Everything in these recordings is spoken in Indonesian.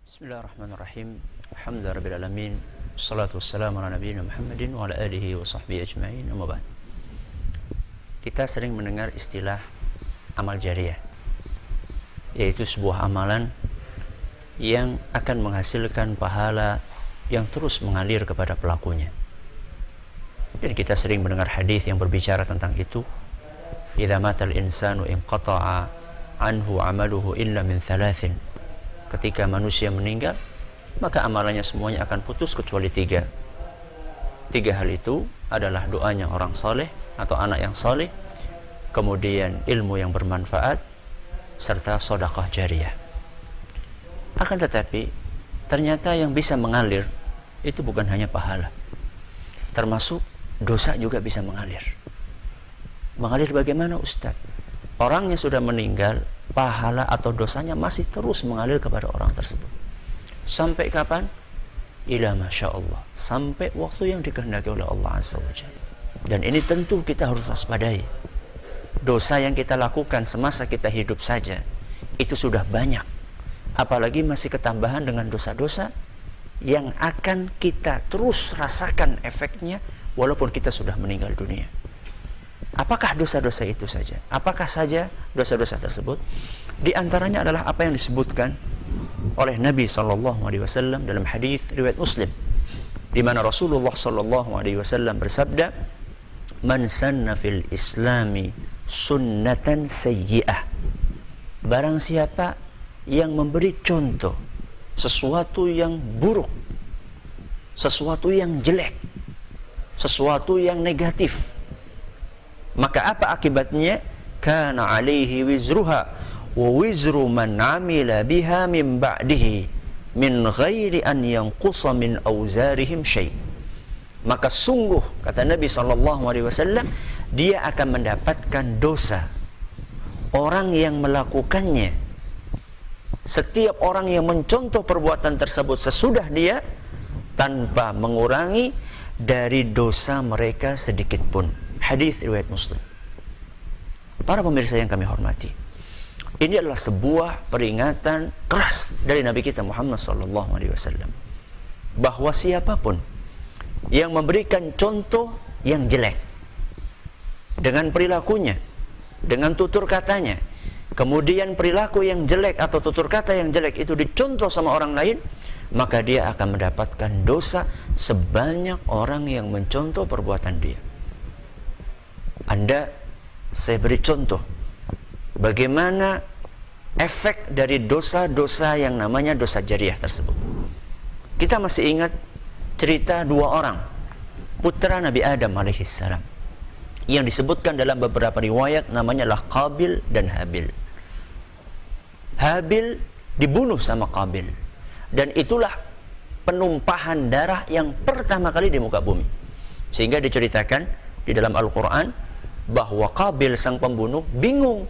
Bismillahirrahmanirrahim. Alhamdulillahirabbil alamin. Wassalatu wassalamu ala nabiyina Muhammadin wa ala alihi wa sahbihi ajma'in. Amma ba'd. Kita sering mendengar istilah amal jariyah, yaitu sebuah amalan yang akan menghasilkan pahala yang terus mengalir kepada pelakunya. Dan kita sering mendengar hadis yang berbicara tentang itu. Idza matal insanu inqata'a anhu 'amaluhu illa min thalathin. Ketika manusia meninggal, maka amalannya semuanya akan putus kecuali tiga. Tiga hal itu adalah doanya orang soleh atau anak yang soleh, kemudian ilmu yang bermanfaat, serta sedekah jariyah. Akan tetapi, ternyata yang bisa mengalir itu bukan hanya pahala, termasuk dosa juga bisa mengalir. Mengalir bagaimana, Ustaz? Orangnya sudah meninggal, pahala atau dosanya masih terus mengalir kepada orang tersebut. Sampai kapan? Ila masya Allah, sampai waktu yang dikehendaki oleh Allah Azza wa Jalla. Dan ini tentu kita harus waspadai. Dosa yang kita lakukan semasa kita hidup saja itu sudah banyak, apalagi masih ketambahan dengan dosa-dosa yang akan kita terus rasakan efeknya walaupun kita sudah meninggal dunia. Apakah dosa-dosa itu saja? Apakah saja dosa-dosa tersebut? Di antaranya adalah apa yang disebutkan oleh Nabi SAW dalam hadis riwayat Muslim, di mana Rasulullah SAW bersabda, "Man sanna fil Islami sunnatan sayyi'ah." Barang siapa yang memberi contoh sesuatu yang buruk, sesuatu yang jelek, sesuatu yang negatif, maka apa akibatnya? Kana alaihi wizruha wa wizru man amila biha min ba'dihi min ghairi an yanqusa min auzarihim syai'. Maka sungguh, kata Nabi SAW, dia akan mendapatkan dosa orang yang melakukannya. Setiap orang yang mencontoh perbuatan tersebut sesudah dia, tanpa mengurangi dari dosa mereka sedikit pun. Hadis riwayat Muslim. Para pemirsa yang kami hormati, ini adalah sebuah peringatan keras dari Nabi kita Muhammad SAW, bahwa siapapun yang memberikan contoh yang jelek dengan perilakunya, dengan tutur katanya, kemudian perilaku yang jelek atau tutur kata yang jelek itu dicontoh sama orang lain, maka dia akan mendapatkan dosa sebanyak orang yang mencontoh perbuatan dia. Saya beri contoh bagaimana efek dari dosa-dosa yang namanya dosa jariyah tersebut. Kita masih ingat cerita dua orang putra Nabi Adam alaihissalam yang disebutkan dalam beberapa riwayat, namanya lah Qabil dan Habil. Habil dibunuh sama Qabil, dan itulah penumpahan darah yang pertama kali di muka bumi, sehingga diceritakan di dalam Al-Quran bahwa Qabil sang pembunuh bingung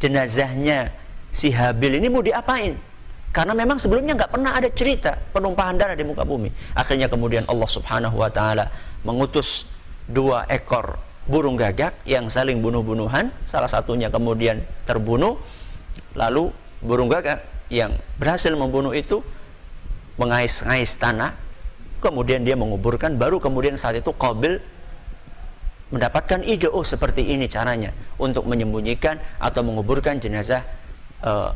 jenazahnya si Habil ini mau diapain, karena memang sebelumnya nggak pernah ada cerita penumpahan darah di muka bumi. Akhirnya kemudian Allah Subhanahu wa Ta'ala mengutus dua ekor burung gagak yang saling bunuh-bunuhan, salah satunya kemudian terbunuh, lalu burung gagak yang berhasil membunuh itu mengais-ngais tanah, kemudian dia menguburkan. Baru kemudian saat itu Qabil mendapatkan ide, oh seperti ini caranya untuk menyembunyikan atau menguburkan jenazah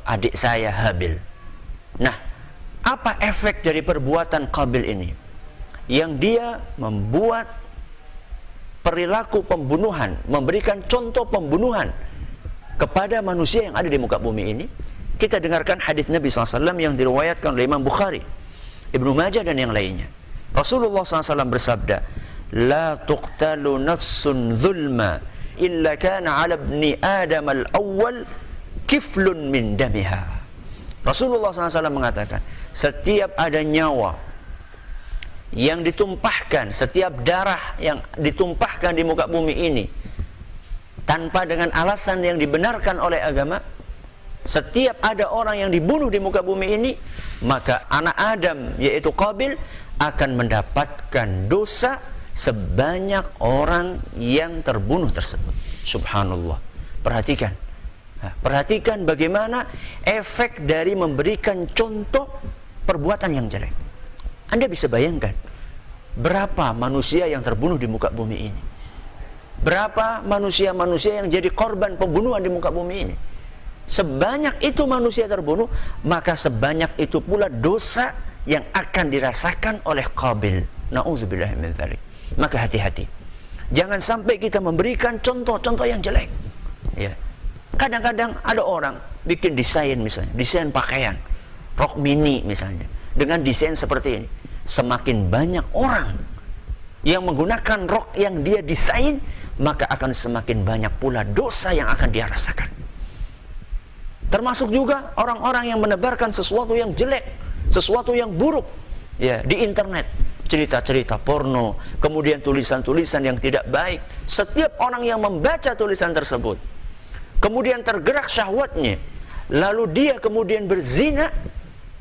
adik saya Habil. Nah, apa efek dari perbuatan Qabil ini? Yang dia membuat perilaku pembunuhan, memberikan contoh pembunuhan kepada manusia yang ada di muka bumi ini. Kita dengarkan hadis Nabi SAW yang diriwayatkan oleh Imam Bukhari, Ibnu Majah dan yang lainnya. Rasulullah SAW bersabda, "La tuqtalu nafsun zulma illa kana 'ala ibni Adam al-awwal kiflun min damiha." Rasulullah SAW mengatakan, setiap ada nyawa yang ditumpahkan, setiap darah yang ditumpahkan di muka bumi ini tanpa dengan alasan yang dibenarkan oleh agama, setiap ada orang yang dibunuh di muka bumi ini, maka anak Adam yaitu Qabil akan mendapatkan dosa sebanyak orang yang terbunuh tersebut. Subhanallah. Perhatikan, Nah, perhatikan bagaimana efek dari memberikan contoh perbuatan yang jelek. Anda bisa bayangkan berapa manusia yang terbunuh di muka bumi ini, berapa manusia-manusia yang jadi korban pembunuhan di muka bumi ini. Sebanyak itu manusia terbunuh, maka sebanyak itu pula dosa yang akan dirasakan oleh Qabil. Na'udzubillah min dzalik. Maka hati-hati, jangan sampai kita memberikan contoh-contoh yang jelek. Ya, kadang-kadang ada orang bikin desain, misalnya desain pakaian rok mini misalnya, dengan desain seperti ini. Semakin banyak orang yang menggunakan rok yang dia desain, maka akan semakin banyak pula dosa yang akan dia rasakan. Termasuk juga orang-orang yang menebarkan sesuatu yang jelek, sesuatu yang buruk, ya, di internet, cerita-cerita porno, kemudian tulisan-tulisan yang tidak baik. Setiap orang yang membaca tulisan tersebut, kemudian tergerak syahwatnya, lalu dia kemudian berzina,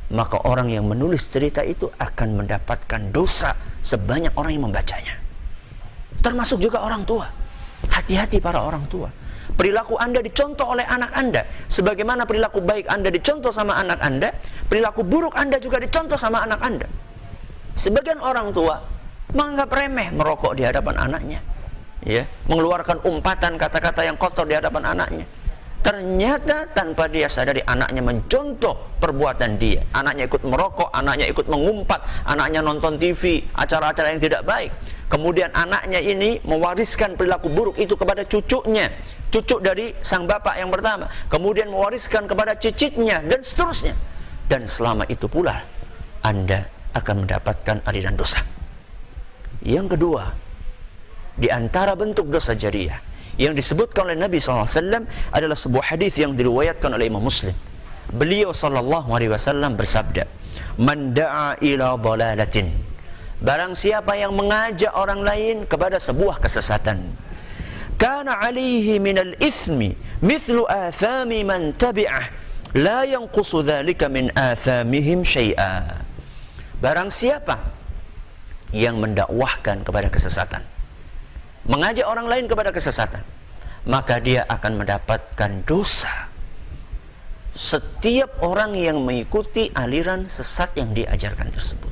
maka orang yang menulis cerita itu akan mendapatkan dosa sebanyak orang yang membacanya. Termasuk juga orang tua. Hati-hati para orang tua. Perilaku Anda dicontoh oleh anak Anda. Sebagaimana perilaku baik Anda dicontoh sama anak Anda, perilaku buruk Anda juga dicontoh sama anak Anda. Sebagian orang tua menganggap remeh merokok di hadapan anaknya, ya, mengeluarkan umpatan kata-kata yang kotor di hadapan anaknya. Ternyata tanpa dia sadari anaknya mencontoh perbuatan dia. Anaknya ikut merokok, anaknya ikut mengumpat, anaknya nonton TV, acara-acara yang tidak baik. Kemudian anaknya ini mewariskan perilaku buruk itu kepada cucunya, cucu dari sang bapak yang pertama. Kemudian mewariskan kepada cicitnya, dan seterusnya. Dan selama itu pula Anda akan mendapatkan aliran dosa. Yang kedua, di antara bentuk dosa jariyah yang disebutkan oleh Nabi SAW adalah sebuah hadis yang diriwayatkan oleh Imam Muslim. Beliau SAW bersabda, "Man da'a ila dalalatin." Barang siapa yang mengajak orang lain kepada sebuah kesesatan, kana alaihi minal ithmi mithlu athami man tabi'ah la yanqusu dzalika min athamihim syai'a. Barang siapa yang mendakwahkan kepada kesesatan, mengajak orang lain kepada kesesatan, maka dia akan mendapatkan dosa setiap orang yang mengikuti aliran sesat yang diajarkan tersebut,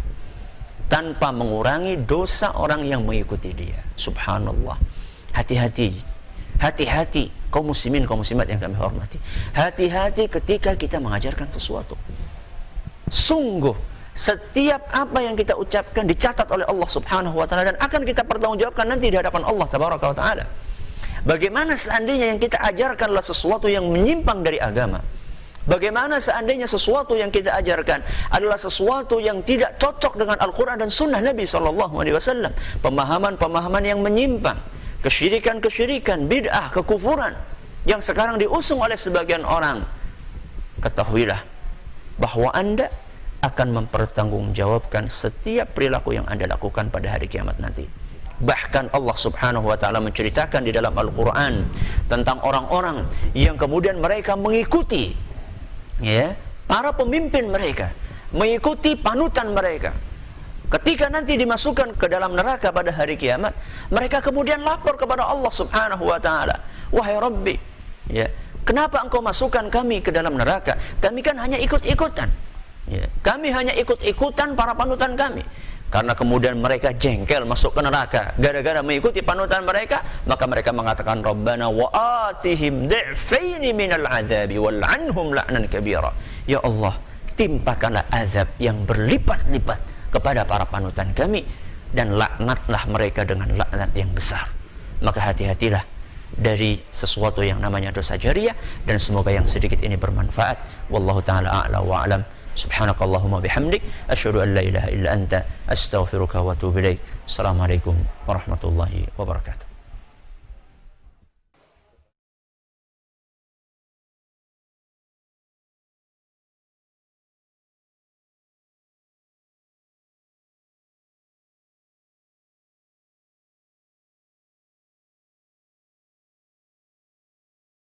tanpa mengurangi dosa orang yang mengikuti dia. Subhanallah. Hati-hati, hati-hati kaum muslimin, kaum muslimat yang kami hormati. Hati-hati ketika kita mengajarkan sesuatu. Sungguh setiap apa yang kita ucapkan dicatat oleh Allah Subhanahu wa taala dan akan kita pertanggungjawabkan nanti di hadapan Allah Tabaraka wa taala. Bagaimana seandainya yang kita ajarkan adalah sesuatu yang menyimpang dari agama? Bagaimana seandainya sesuatu yang kita ajarkan adalah sesuatu yang tidak cocok dengan Al-Quran dan Sunnah Nabi SAW? Pemahaman-pemahaman yang menyimpang, kesyirikan-kesyirikan, bid'ah, kekufuran yang sekarang diusung oleh sebagian orang. Ketahuilah bahwa Anda akan mempertanggungjawabkan setiap perilaku yang Anda lakukan pada hari kiamat nanti. Bahkan Allah Subhanahu wa taala menceritakan di dalam Al-Quran tentang orang-orang yang kemudian mereka mengikuti, ya, para pemimpin mereka, mengikuti panutan mereka. Ketika nanti dimasukkan ke dalam neraka pada hari kiamat, mereka kemudian lapor kepada Allah Subhanahu wa taala, "Wahai Rabbi, ya, kenapa engkau masukkan kami ke dalam neraka? Kami kan hanya ikut-ikutan. Ya, kami hanya ikut-ikutan para panutan kami." Karena kemudian mereka jengkel masuk ke neraka gara-gara mengikuti panutan mereka, maka mereka mengatakan, "Rabbana wa atihim dhi'faini minal adzabi wal'anhum la'nan kabira." Ya Allah, timpakanlah azab yang berlipat-lipat kepada para panutan kami dan laknatlah mereka dengan laknat yang besar. Maka hati-hatilah dari sesuatu yang namanya dosa jariyah, dan semoga yang sedikit ini bermanfaat. Wallahu ta'ala a'la wa a'lam. Subhanakallahumma bihamdik, asyhadu an la ilaha illa anta, astaghfiruka wa atubu ilaik. Assalamualaikum warahmatullahi wabarakatuh.